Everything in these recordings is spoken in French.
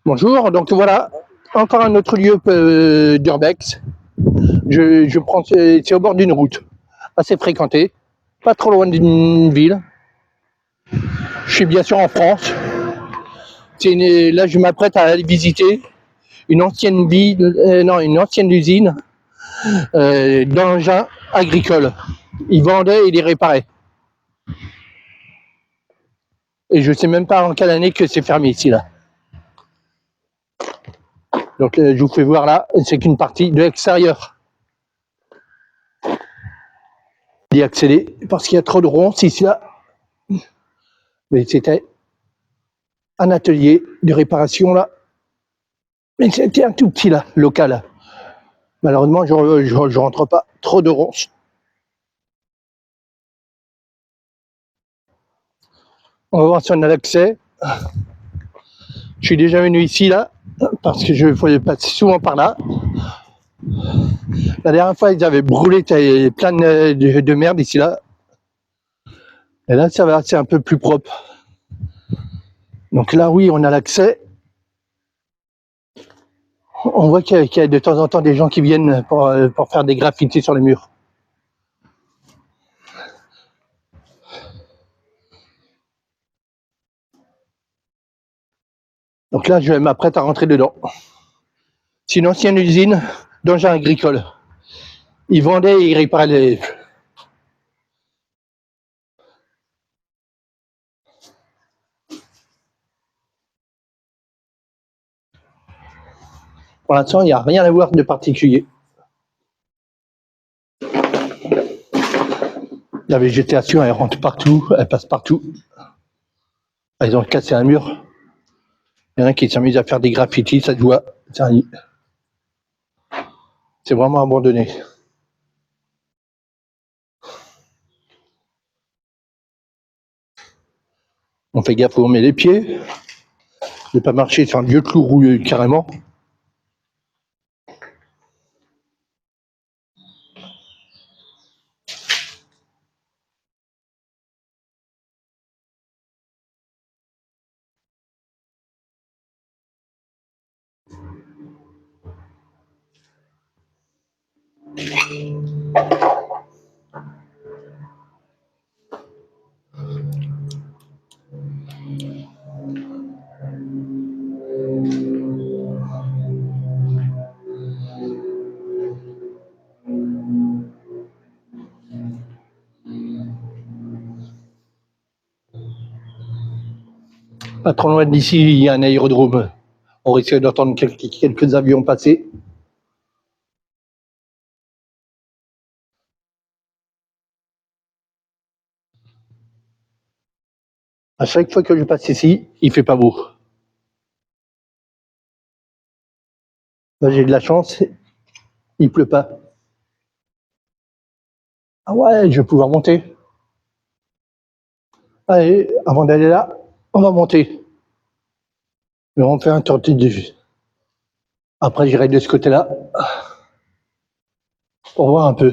Bonjour, donc voilà, encore un autre lieu d'Urbex. Je prends, c'est au bord d'une route, assez fréquentée, pas trop loin d'une ville. Je suis bien sûr en France. Là, je m'apprête à aller visiter une ancienne ville, non, une ancienne usine d'engins agricoles. Ils vendaient et ils réparaient. Et je sais même pas en quelle année que c'est fermé ici là. Donc je vous fais voir là, c'est qu'une partie de l'extérieur. D'y accéder parce qu'il y a trop de ronces ici là. Mais c'était un atelier de réparation là. Mais c'était un tout petit là, local. Malheureusement, je rentre pas. Trop de ronces. On va voir si on a l'accès. Je suis déjà venu ici là, parce que je passe souvent par là. La dernière fois, ils avaient brûlé plein de merde ici là. Et là, ça va, c'est un peu plus propre. Donc là, oui, on a l'accès. On voit qu'il y a de temps en temps des gens qui viennent pour faire des graffitis sur les murs. Donc là, je m'apprête à rentrer dedans. C'est une ancienne usine d'engins agricoles. Ils vendaient et ils réparaient les... Pour l'instant, il n'y a rien à voir de particulier. La végétation, elle rentre partout, elle passe partout. Ils ont cassé un mur. Il y en a qui s'amusent à faire des graffitis, ça se voit. C'est vraiment abandonné. On fait gaffe où on met les pieds. Ne pas marcher sur un vieux clou rouillé carrément. Pas trop loin d'ici, il y a un aérodrome. On risque d'entendre quelques avions passer. À chaque fois que je passe ici, il fait pas beau. Là, j'ai de la chance, il pleut pas. Ah ouais, je vais pouvoir monter. Allez, avant d'aller là, on va monter. Mais on fait un tour de vue. Après, j'irai de ce côté-là pour voir un peu.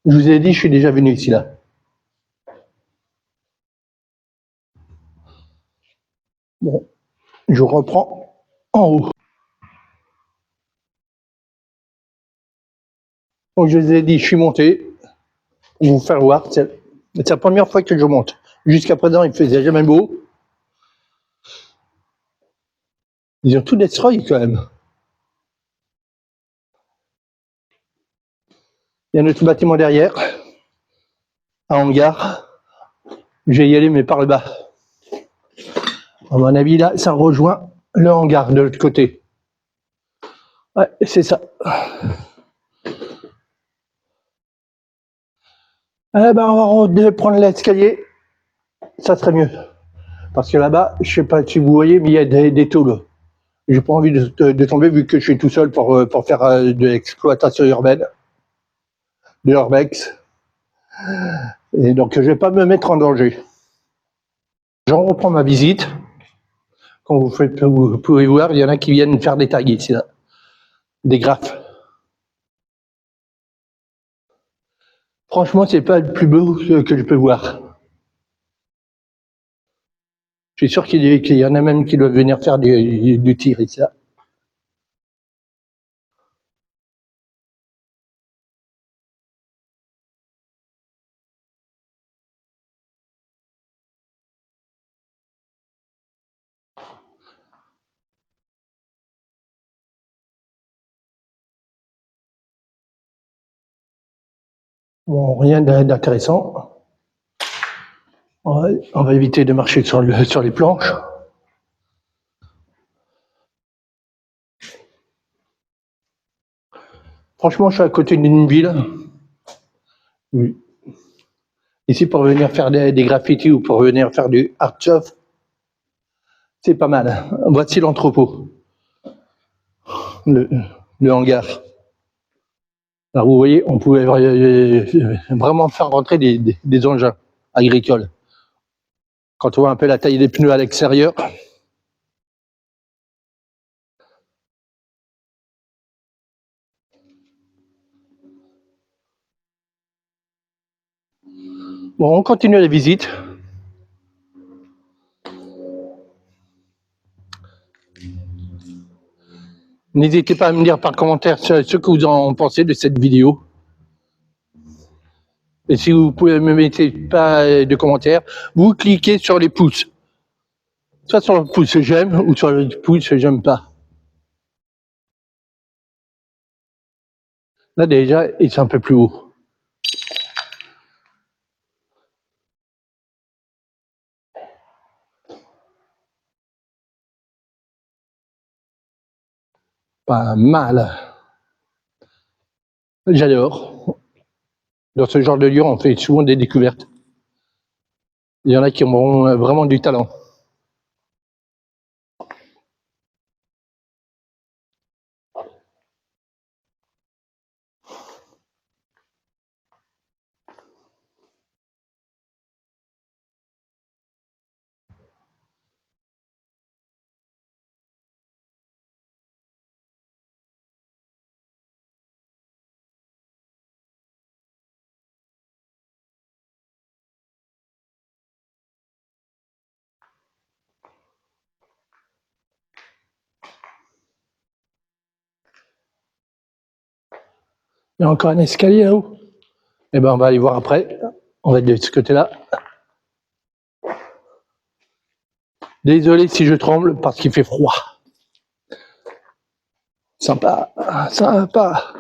Je vous ai dit, je suis déjà venu ici là. Bon, je reprends en haut. Donc je vous ai dit, je suis monté. Pour vous faire voir, c'est la première fois que je monte. Jusqu'à présent, il faisait jamais beau. Ils ont tout destroy quand même. Il y a notre bâtiment derrière, un hangar. Je vais y aller, mais par le bas. À mon avis, là, ça rejoint le hangar de l'autre côté. Ouais, c'est ça. Eh ben, on va prendre l'escalier. Ça serait mieux. Parce que là-bas, je sais pas si vous voyez, mais il y a des tôles. J'ai pas envie de tomber vu que je suis tout seul pour faire de l'exploitation urbaine, de l'urbex. Et donc, je vais pas me mettre en danger. J'en reprends ma visite. Comme vous pouvez voir, il y en a qui viennent faire des tags ici, là. Des graphes. Franchement, c'est pas le plus beau que je peux voir. Je suis sûr qu'il y en a même qui doivent venir faire du tir ici. Là. Bon, rien d'intéressant. On va éviter de marcher sur les planches. Franchement, je suis à côté d'une ville. Oui. Ici, pour venir faire des graffitis ou pour venir faire du art shop, c'est pas mal. Voici l'entrepôt, le, le hangar. Alors vous voyez, on pouvait vraiment faire rentrer des engins agricoles. Quand on voit un peu la taille des pneus à l'extérieur. Bon, on continue la visite. N'hésitez pas à me dire par commentaire ce que vous en pensez de cette vidéo. Et si vous pouvez me mettre pas de commentaires, vous cliquez sur les pouces. Soit sur le pouce j'aime ou sur le pouce j'aime pas. Là déjà, il est un peu plus haut. Pas mal. J'adore. Dans ce genre de lieu, on fait souvent des découvertes. Il y en a qui ont vraiment du talent. Il y a encore un escalier là-haut. Eh ben, on va aller voir après. On va être de ce côté-là. Désolé si je tremble parce qu'il fait froid. Sympa, sympa.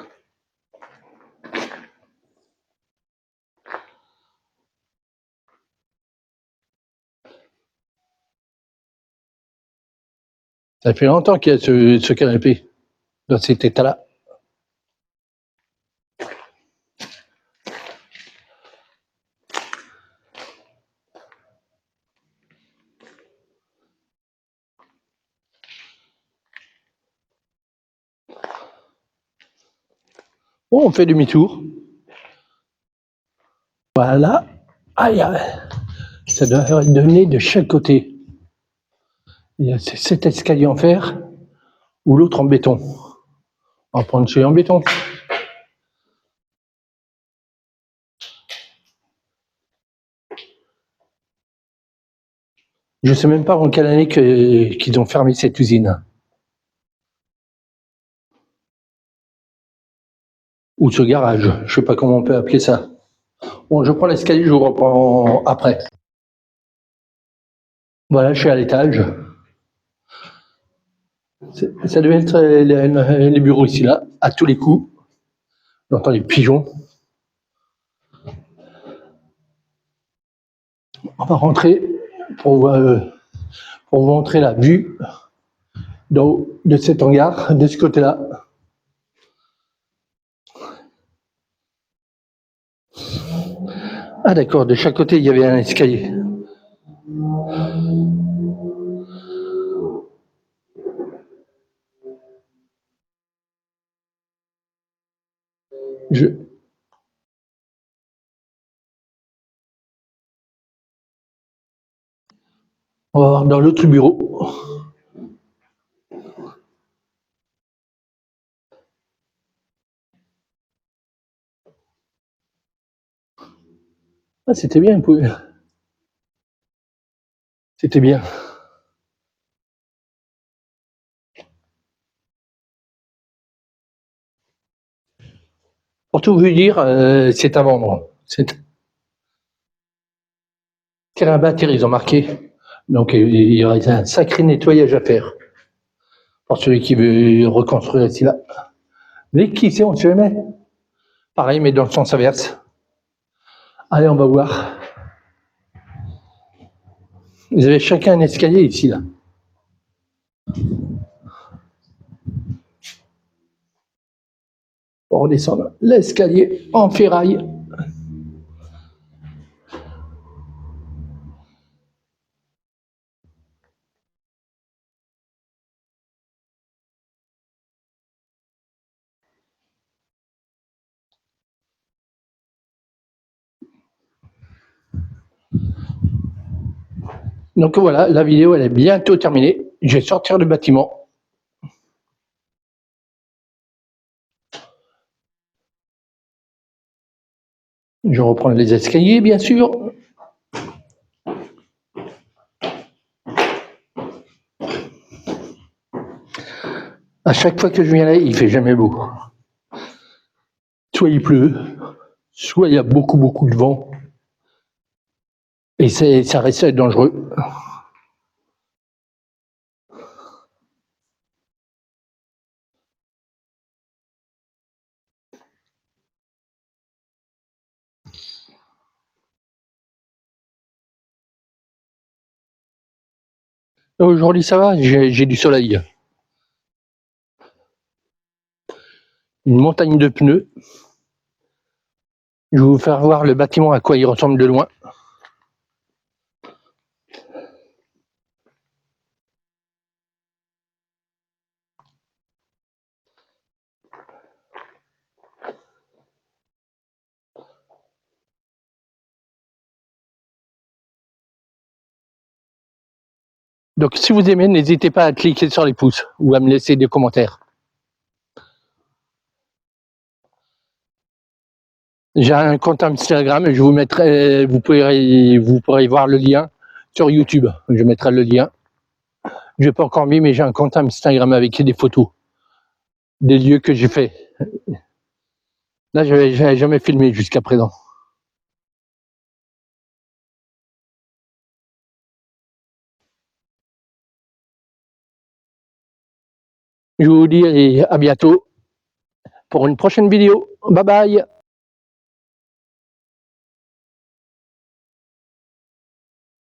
Ça fait longtemps qu'il y a ce canapé dans cet état-là. Bon, on fait demi-tour. Voilà. Aïe, aïe. Ça doit donner de chaque côté. Il y a cet escalier en fer ou l'autre en béton. On va prendre celui en béton. Je ne sais même pas en quelle année qu'ils ont fermé cette usine. Ou ce garage. Je ne sais pas comment on peut appeler ça. Bon, je prends l'escalier, je vous reprends après. Voilà, je suis à l'étage. Ça devait être les bureaux ici, là, à tous les coups. J'entends les pigeons. On va rentrer pour vous montrer la vue de cet hangar, de ce côté-là. Ah d'accord, de chaque côté, il y avait un escalier. On va voir dans l'autre bureau. Ah, c'était bien, c'était bien. Pour tout vous dire, c'est à vendre. Terrain à bâtir, ils ont marqué. Donc il y aurait un sacré nettoyage à faire pour celui qui veut reconstruire ici là. Mais qui sait, on ne sait jamais. Pareil, mais dans le sens inverse. Allez, on va voir. Vous avez chacun un escalier ici là. Pour redescendre l'escalier en ferraille. Donc voilà, la vidéo elle est bientôt terminée. Je vais sortir du bâtiment. Je vais reprendre les escaliers, bien sûr. À chaque fois que je viens là, il fait jamais beau. Soit il pleut, soit il y a beaucoup de vent. Et ça reste dangereux. Aujourd'hui, ça va, j'ai du soleil. Une montagne de pneus. Je vais vous faire voir le bâtiment à quoi il ressemble de loin. Donc si vous aimez, n'hésitez pas à cliquer sur les pouces ou à me laisser des commentaires. J'ai un compte Instagram et je vous mettrai, vous pourrez voir le lien sur YouTube. Je mettrai le lien. Je n'ai pas encore mis, mais j'ai un compte Instagram avec des photos des lieux que j'ai fait. Là, je n'avais jamais filmé jusqu'à présent. Je vous dis à bientôt pour une prochaine vidéo. Bye bye.